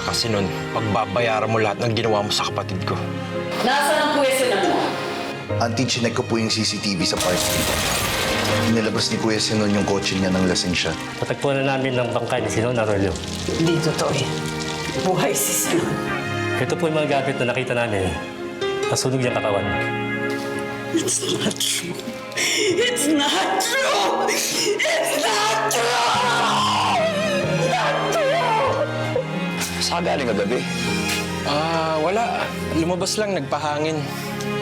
kasi nun, pagbabayaran mo lahat ng ginawa mo sa kapatid ko. Nasaan ang pwesto na mo? Auntie, chinek ko po yung CCTV sa party. Inilabas ni Kuya Sinon yung kotse niya nang lasing siya. Natagpuan na namin ng bangkay ni Sinon Arroyo. Hindi totoo yan. Buhay si Sinon. Ito po yung mga gamit na nakita namin. Nasunog niyang katawan. It's not true. It's not true! It's not true! It's not true! Saan galing kagabi? Wala. Lumabas lang, nagpahangin.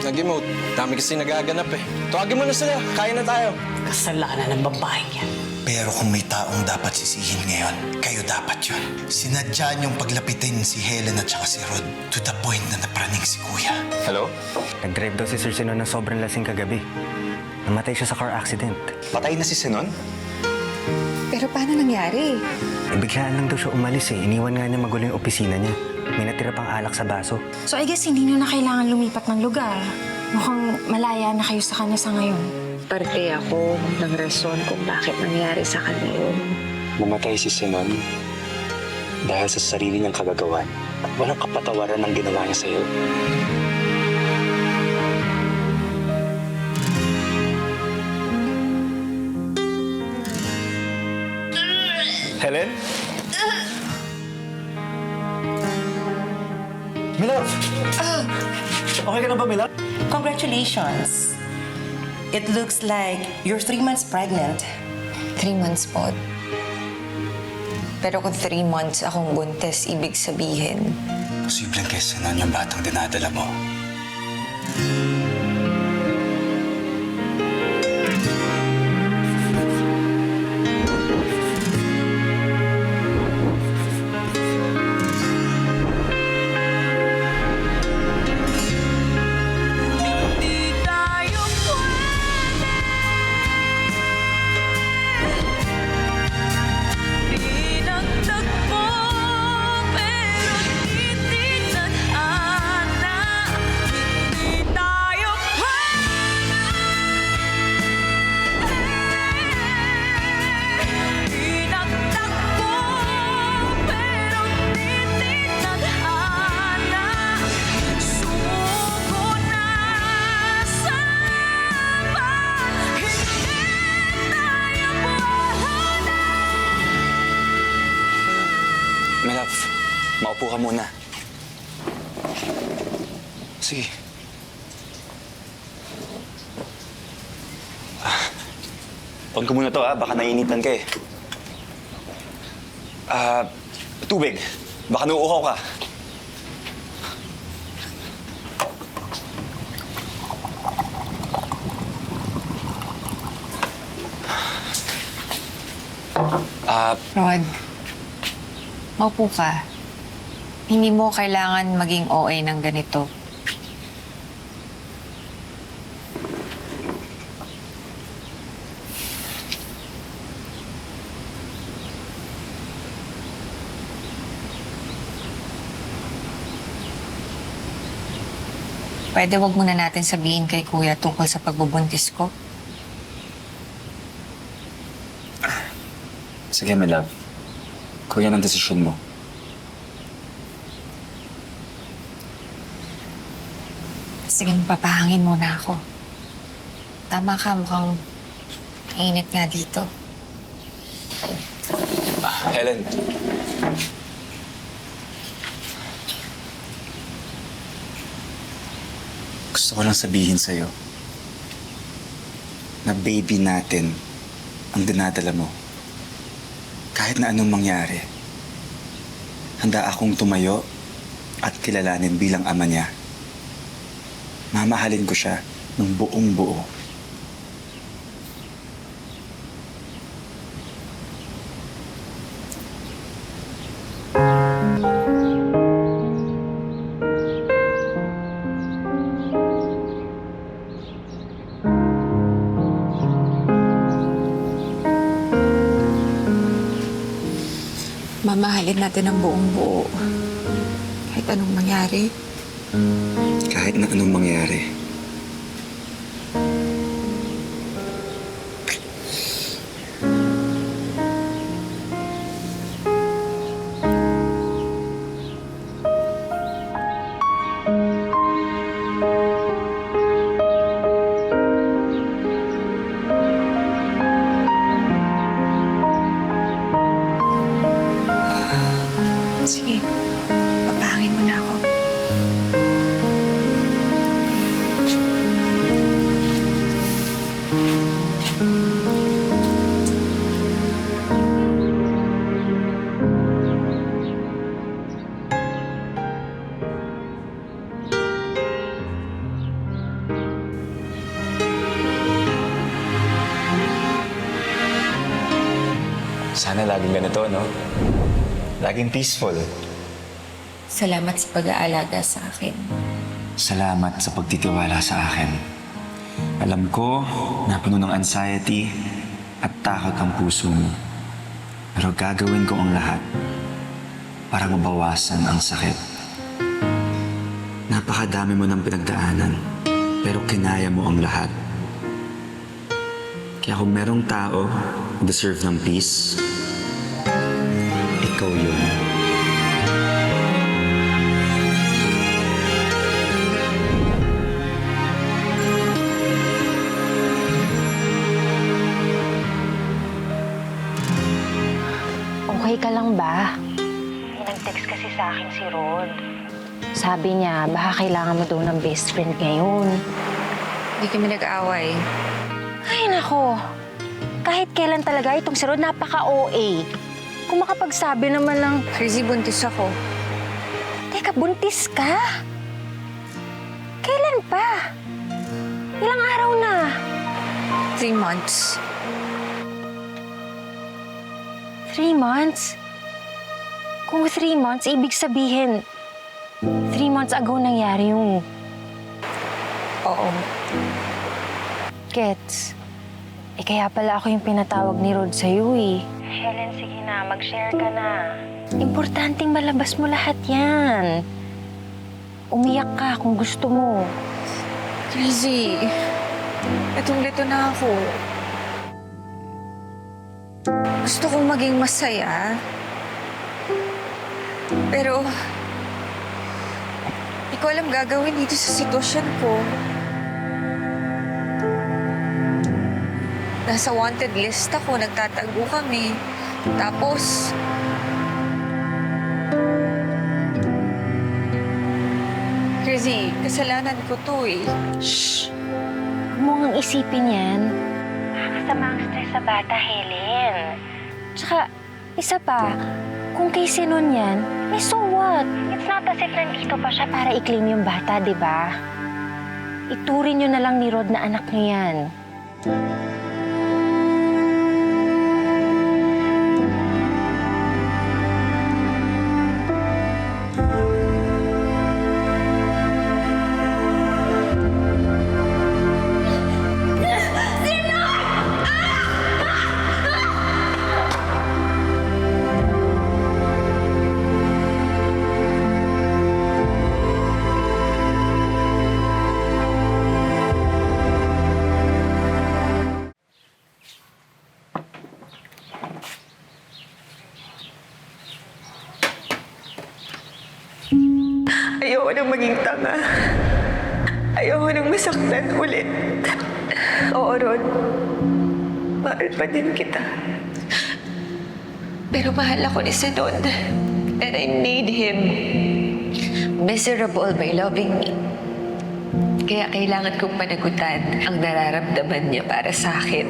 Nag-emote. Dami kasi nagaganap eh. Tawagin mo na sila. Kaya na tayo. Kasalanan ng babaeng yan. Pero kung may taong dapat sisihin ngayon, kayo dapat yun. Sinadya niyong paglapitin si Helen at saka si Rod to the point na napraning si Kuya. Hello? Nag-drive daw si Sir Sinon ng sobrang lasing kagabi. Namatay siya sa car accident. Patay na si Sinon? Pero paano nangyari? Biglaan lang daw siya umalis eh. Iniwan nga niya magulo yung opisina niya. May natira pang alak sa baso. So I guess hindi nyo na kailangan lumipat ng lugar. Mukhang malaya na kayo sa kanya sa ngayon. Parte ako ng rason kung bakit nangyari sa kanya yun. Namatay si Sinon dahil sa sarili niyang kagagawan at walang kapatawaran ng ginawa niya sa'yo. Helen? Milot! Okay ka na ba, Milot? Congratulations. It looks like you're 3 months pregnant. 3 months po. Pero kung 3 months akong buntis, ibig sabihin, Posibleng kay Sinon yung batang dinadala mo. Melap, maupo ka muna. Sige. On ko muna to, baka nainitan ka eh. Tubig. Baka nauuhaw ka. Rod, maupo ka. Hindi mo kailangan maging OA ng ganito. Pwede wag muna natin sabihin kay Kuya tungkol sa pagbubuntis ko? Sige, my love. Kuya ng desisyon mo. Sige, papahangin muna ako. Tama ka, mukhang init nga dito. Helen. Gusto ko lang sabihin sa'yo na baby natin ang dinadala mo. Kahit na anong mangyari, handa akong tumayo at kilalanin bilang ama niya. Mamahalin ko siya ng buong buo. Mamahalin natin ang buong buo. Kahit anong mangyari. Kahit na anong mangyari. Sige, papahangin mo na ako. Sana laging ganito, no? Laging peaceful. Salamat sa pag-aalaga sa akin. Salamat sa pagtitiwala sa akin. Alam ko na puno ng anxiety at takot ang puso mo. Pero gagawin ko ang lahat para mabawasan ang sakit. Napakadami mo ng pinagdaanan, pero kinaya mo ang lahat. Kaya kung merong tao deserve ng peace, ikaw yun. Okay ka lang ba? May nag-text kasi sa akin si Rod. Sabi niya, baka kailangan mo daw ng best friend ngayon. Hindi kami nag-aaway. Ay, nako. Kahit kailan talaga itong si Rod, napaka-OA. Kung makapagsabi naman lang, Crazy, buntis ako. teka, buntis ka? Kailan pa? Ilang araw na? 3 months. 3 months? Kung 3 months, ibig sabihin, 3 months ago nangyari yung... Oo. Gets. Kaya pala ako yung pinatawag ni Rod sa'yo eh. Helen, sige na. Mag-share ka na. Importanteng malabas mo lahat yan. Umiyak ka kung gusto mo. Crazy. Litong-lito na ako. Gusto kong maging masaya. Pero... Hindi ko alam gagawin dito sa sitwasyon ko. Nasa wanted list ako, nagtatago kami. Tapos... Crazy, kasalanan ko to eh. Shh! Huwag mo ngang isipin yan. Nakakasama ang stress sa bata, Helen. Tsaka, isa pa, kung kay Sinon yan, eh so what? It's not as if nandito pa siya para i-claim yung bata, di ba? Iturin niyo na lang ni Rod na anak niyo yan. Ayoko nang maging tanga. Ayoko nang masaktan ulit. Oo, Rod. Mahal pa din kita. Pero mahal ako ni Sinon. And I made him miserable by loving me. Kaya kailangan kong panagutan ang nararamdaman niya para sa akin.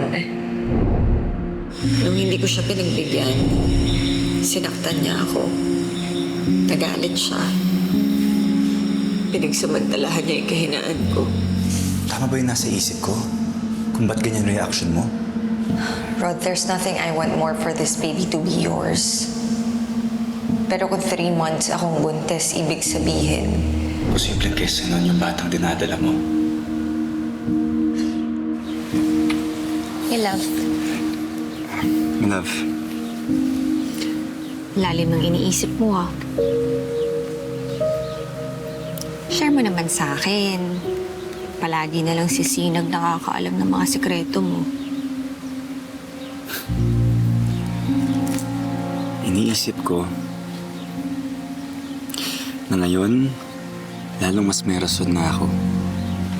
Nung hindi ko siya pinagbigyan, sinaktan niya ako. Nagalit siya. Pinagsamantalahan niya yung kahinaan ko. Tama ba yung nasa isip ko? Kung ba't ganyan reaction mo? Rod, there's nothing I want more for this baby to be yours. Pero kung 3 months akong buntis, ibig sabihin, Posibleng kesa nun yung batang dinadala mo. hey love, My love, lalim ng iniisip mo ah. Share mo naman sa akin. Palagi na lang si Sinag nakakaalam ng mga sikreto mo. iniisip ko na ngayon, lalong mas may rason na ako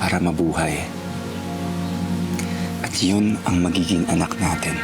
para mabuhay. At yun ang magiging anak natin.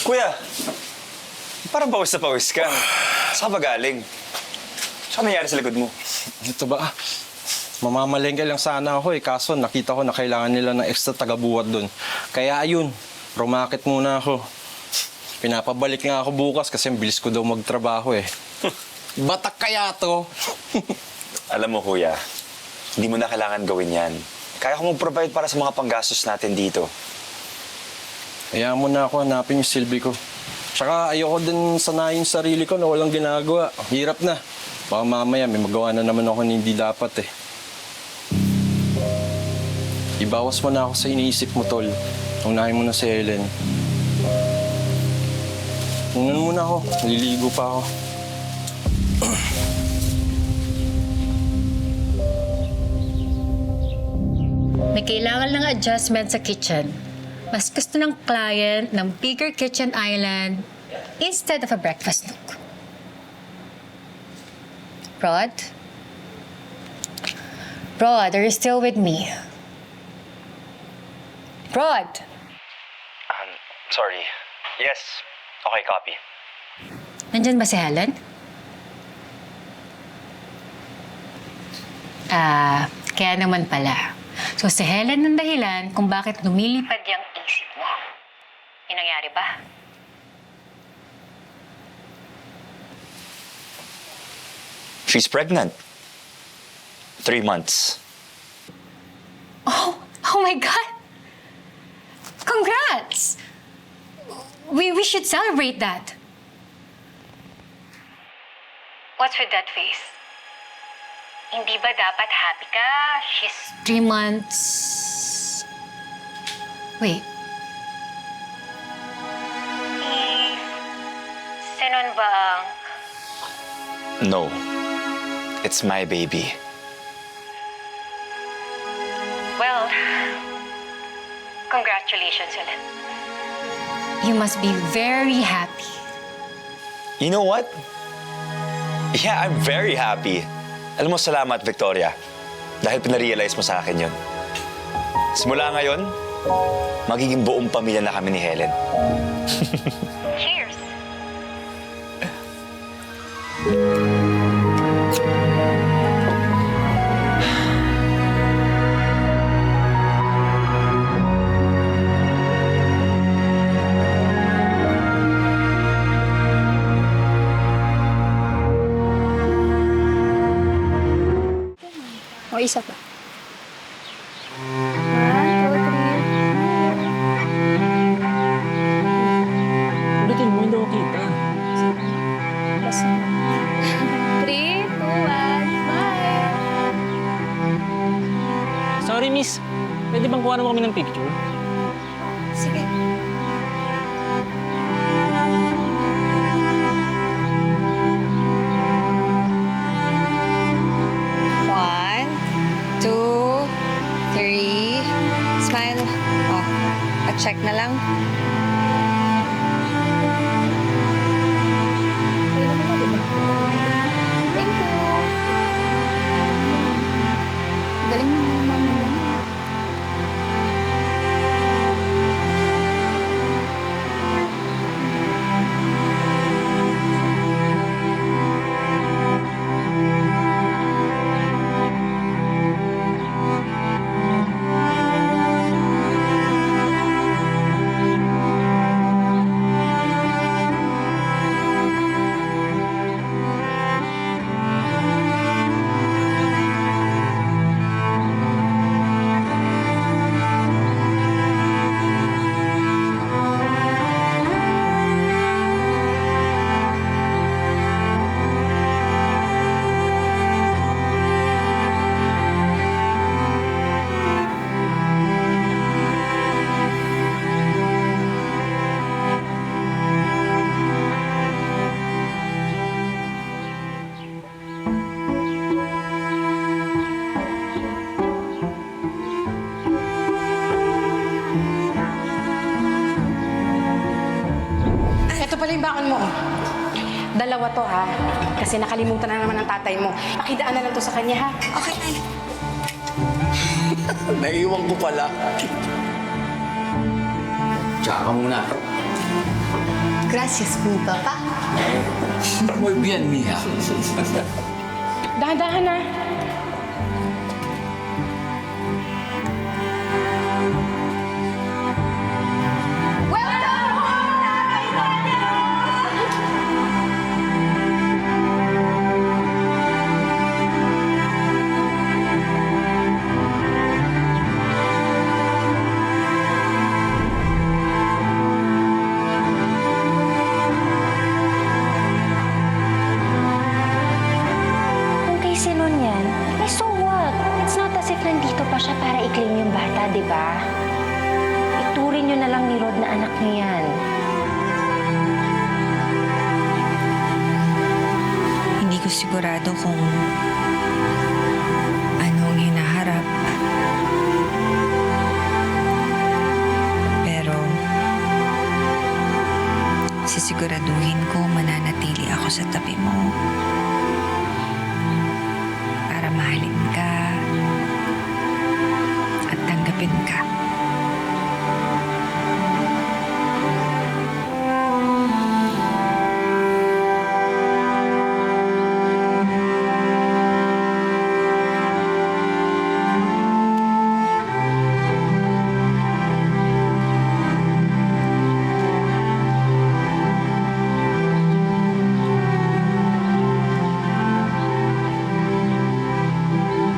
Kuya, parang pawis na pawis ka. Saan ka ba galing? Saan nangyari sa likod mo? Ito ba? Mamamalengke lang sana ako eh. Kaso nakita ko na kailangan nila ng extra taga-buhat doon. Kaya ayun, rumakit muna ako. Pinapabalik nga ako bukas kasi ang bilis ko daw magtrabaho eh. Batak kaya to? Alam mo, kuya, hindi mo na kailangan gawin yan. Kaya ko mag-provide para sa mga panggastos natin dito. Kaya mo na ako hanapin yung silbi ko. Tsaka ayoko din sanayin yung sarili ko na walang ginagawa. Hirap na. Baka mamaya may magawa na naman ako na hindi dapat eh. Ibawas mo na ako sa iniisip mo, Tol. Unahin mo na si Helen. Unan muna ako. Naliligo pa ako. May kailangan ng adjustment sa kitchen. Mas gusto ng client ng bigger kitchen island instead of a breakfast nook. Rod? Rod, are you still with me? Rod! Sorry. Yes. Okay, copy. Nandyan ba si Helen? Kaya naman pala. So si Helen ang dahilan kung bakit lumilipad yung isip mo. Yung nangyari ba? She's pregnant. 3 months. Oh my God! Congrats! We should celebrate that. What's with that face? Hindi ba dapat happy ka? She's 3 months... Wait. Sinon ba ang... No. It's my baby. Well, congratulations ulit. You must be very happy. You know what? Yeah, I'm very happy. Alam mo, salamat, Victoria. Dahil pinarealize mo sa akin yun. Simula ngayon, magiging buong pamilya na kami ni Helen. Cheers! O isa pa. Ulitin mo, hindi ako kita. 3, 2, 1, smile! Sorry, miss. Pwede bang kuha mo kami ng picture? Sige. One, two, three. Smile. Oh, pa-check na lang. Thank you. Galing mo naman. Ito pala yung bakon mo. Dalawa to, ha? Kasi nakalimutan na naman ng tatay mo. Pakidaan na lang to sa kanya, ha? Okay, Nay. Naiiwan ko pala. Tsaka ka muna. Gracias, mi papa. Muy bien, mija. Dahan-dahan na. Kung kay Sinon yan, so what? It's not as if nandito pa siya para i-claim yung bata, di ba? Iturin niyo na lang ni Rod na anak niyo yan. Hindi ko sigurado kung anong hinaharap. Pero sisiguraduhin ko mananatili ako sa tabi mo para mahalin ka at tanggapin ka.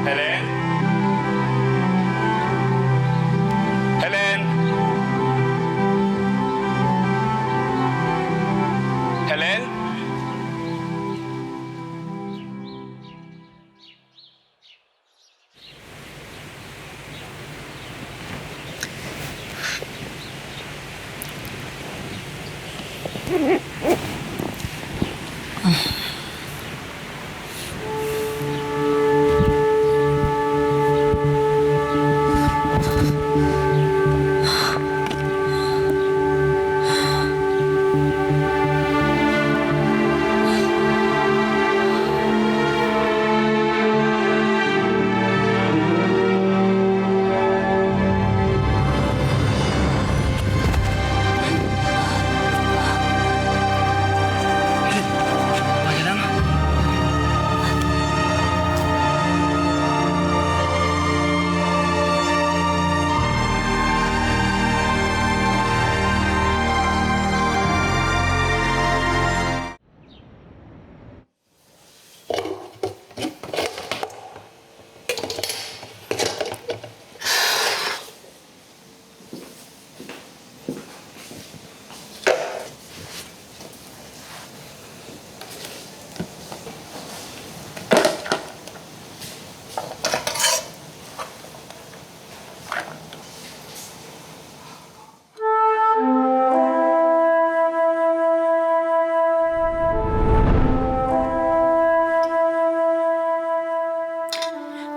Helen? Helen? Helen?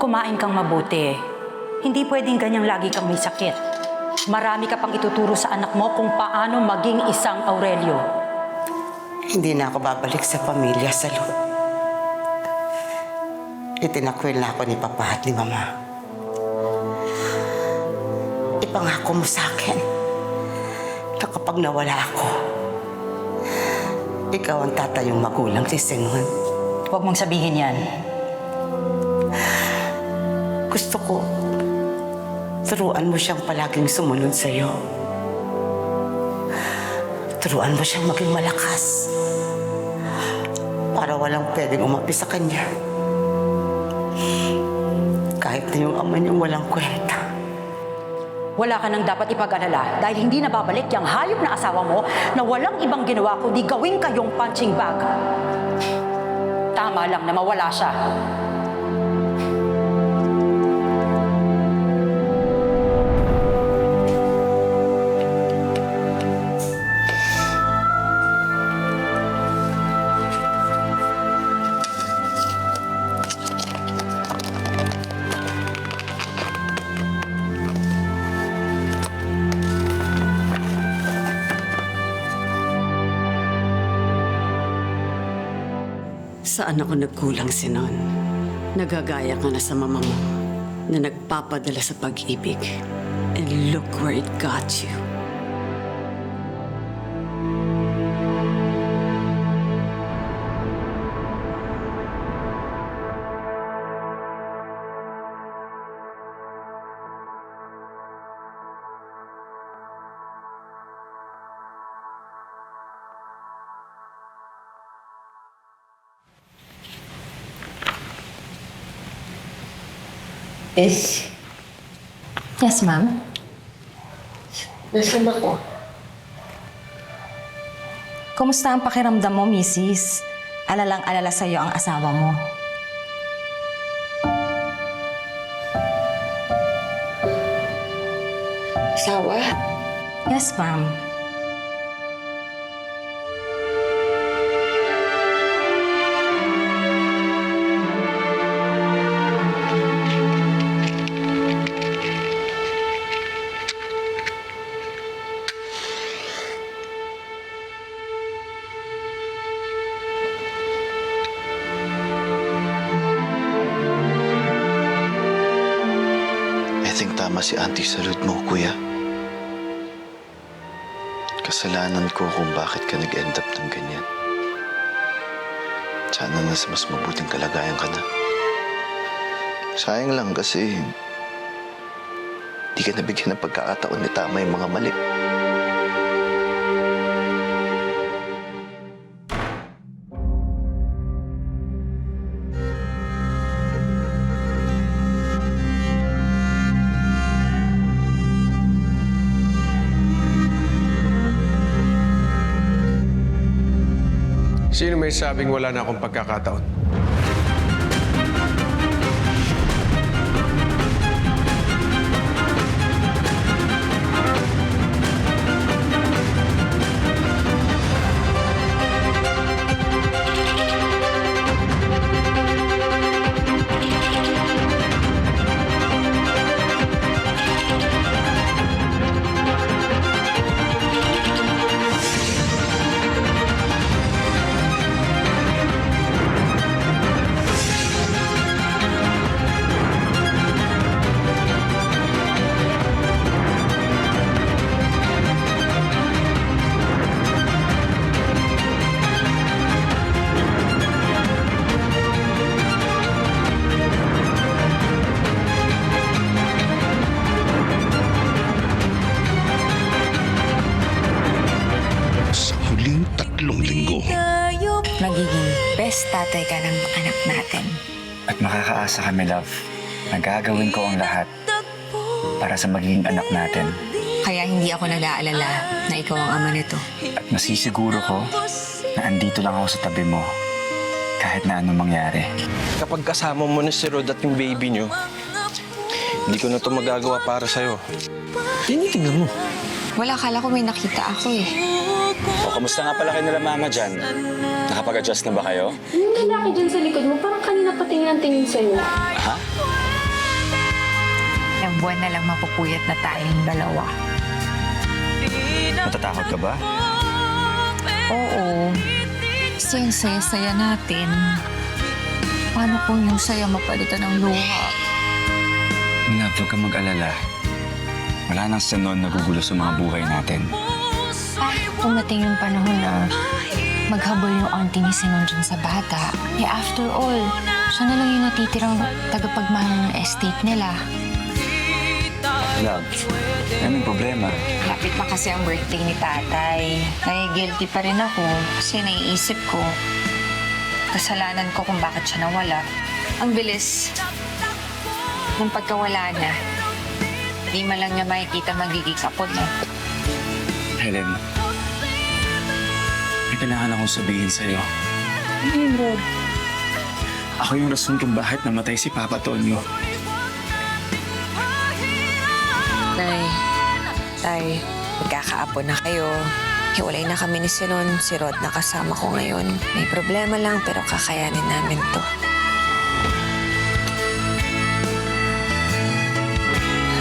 Kumain kang mabuti. Hindi pwedeng ganyang lagi kang may sakit. Marami ka pang ituturo sa anak mo kung paano maging isang Aurelio. Hindi na ako babalik sa pamilya sa loob. Itinakwil na ako ni Papa at ni Mama. Ipangako mo sa akin na kapag nawala ako, ikaw ang tatayong magulang si Sinon. Huwag mong sabihin yan. Gusto ko, turuan mo siyang palaging sumunod sa'yo. Turuan mo siyang maging malakas para walang pwedeng umapi sa kanya. Kahit na yung ama niyang walang kwenta. Wala ka nang dapat ipag-alala dahil hindi na babalik yung hayop na asawa mo na walang ibang ginawa kundi gawing kayong punching bag. Tama lang na mawala siya. Saan ako nagkulang, Sinon? Nagagaya ka na sa mama mo na nagpapadala sa pag-ibig. And look where it got you. Yes, ma'am. Nasaan ako? Kumusta ang pakiramdam mo, Mrs.? Alalang-alala sa'yo ang asawa mo. Asawa? Yes, ma'am. I think tama si Auntie Salud mo, kuya. Kasalanan ko kung bakit ka nag-end up ng ganyan. Sana nasa mas mabuting kalagayan ka na. Sayang lang kasi di ka nabigyan ng pagkakataon na tama yung mga mali. Sino may sabing wala na akong pagkakataon? Magiging best tatay ka ng anak natin. At makakaasa kami, love, na gagawin ko ang lahat para sa magiging anak natin. Kaya hindi ako nag-aalala na ikaw ang ama nito. At masisiguro ko na andito lang ako sa tabi mo kahit na anong mangyari. Kapag kasama mo na si Rod at yung baby niyo, hindi ko na ito magagawa para sa'yo. Tinitingnan mo. Wala, kala ko may nakita ako eh. O, kamusta nga pala kayo nila mama dyan? Nakapag-adjust na ba kayo? Yung lalaki dyan sa likod mo, parang kanina pa tingin sa'yo. Ha? Ilang buwan na lang mapupuyat na tayong dalawa. Matatakot ka ba? Oo. Kasi yung saya-saya natin. Paano kung yung saya mapalitan ng luha? Love, huwag kang mag-alala. Wala nang sanon na gugulo sa mga buhay natin. Pumating yung panahon na maghabol yung auntie ni Sinon dyan sa bata. Eh after all, siya na lang yung natitirang tagapagmahal ng estate nila. Love, anong problema? Lapit pa kasi ang birthday ni tatay. Nai-guilty pa rin ako kasi naiisip ko. Kasalanan ko kung bakit siya nawala. Ang bilis ng pagkawala na. Di man lang niya makikita magiging kapot na. Helen, may kailangan akong sabihin sa'yo. Ano yun, Rod? Ako yung rason kung bakit namatay si Papa Tonyo. Tay, magkakaapon na kayo. Hiwalay na kami ni Sinon. Si Rod na kasama ko ngayon. May problema lang pero kakayanin namin to.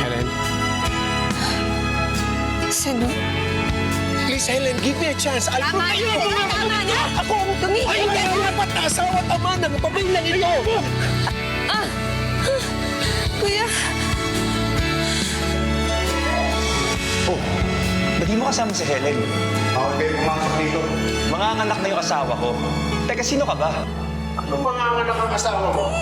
Helen? Sinon? Please, Helen, give me a chance. Tama na! Ako ang tumigil! Ay, dapat asawa at ama ng pamilya nito! Kuya! Oh, ba't mo kasama si Helen? Ako kayo pumasok dito. Mga anak na yung asawa ko. Teka, sino ka ba? Anong mga anak ang asawa mo?